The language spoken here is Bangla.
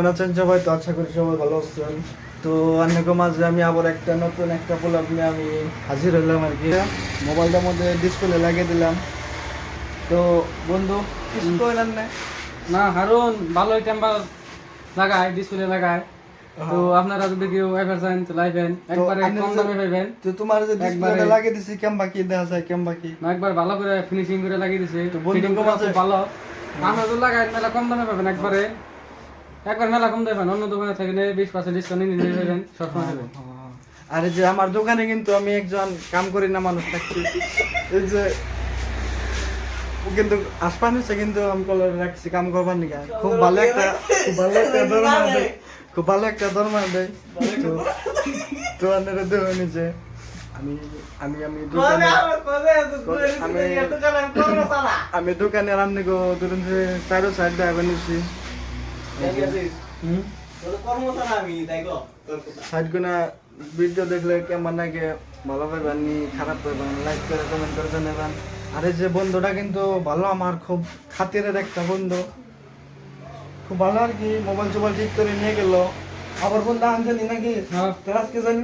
কেমন আছেন সবাই? তো আশা করি সবাই ভালো আছেন। তো অনেক মাঝে আমি আবার একটা নতুন একটা পোলাপ নিয়ে আমি হাজির হলাম আর কি। মোবাইলটার মধ্যে ডিসপ্লে লাগিয়ে দিলাম। তো বন্ধু কিছু কইলেন না? না হারুন ভালো ক্যামেরা লাগায় ডিসপ্লে লাগায়। তো আপনারা যদি কেউ এবার চান তো লাইবেন একবারে কম দামে পাইবেন। তো তোমার যে ডিসপ্লেটা লাগিয়ে দিছি কেমবা কি দেখা যায় কেমবা কি? না একবার ভালো করে ফিনিশিং করে লাগিয়ে দিছে, তো বন্ধু ফিটিং কম করা আছে? খুব ভালো। আমরা তো লাগাই মেলা কম দামে পাবেন একবারে, একবার মেলা কম দেবেন। অন্য দোকানে থেকে 20% ডিসকাউন্ট নিয়ে পাবেন সবসময় পাবেন। আরে যে আমার দোকানে কিন্তু আমি একজন কাম করি না মানুষ থাকছি। এই যে ও কিন্তু আসপান হচ্ছে কিন্তু আমি কলার রাখছি কাম করবার নিকা। খুব ভালো একটা দরমা দেয়। খুব ভালো একটা দরমা দেয়। তো আপনারা দেবেন যে আমি আমি আমি দোকানে আমি দোকানে রান্না গো ধরুন যে 4.5 টাকা বানিয়েছি। সাইড গুনা ভিডিও দেখলে কেমন নাকি ভালো পাইবেন নি খারাপ পাইবেন, লাইক করে কমেন্ট করে জানাবেন। আর এই যে বন্ধুটা কিন্তু ভালো, আমার খুব খাতিরের একটা বন্ধু, খুব ভালো আর কি। মোবাইল টোবাইল ঠিক করে নিয়ে গেল। আবার বন্ধু আনছেন নাকি? হ্যাঁ। তোর আজকে জানি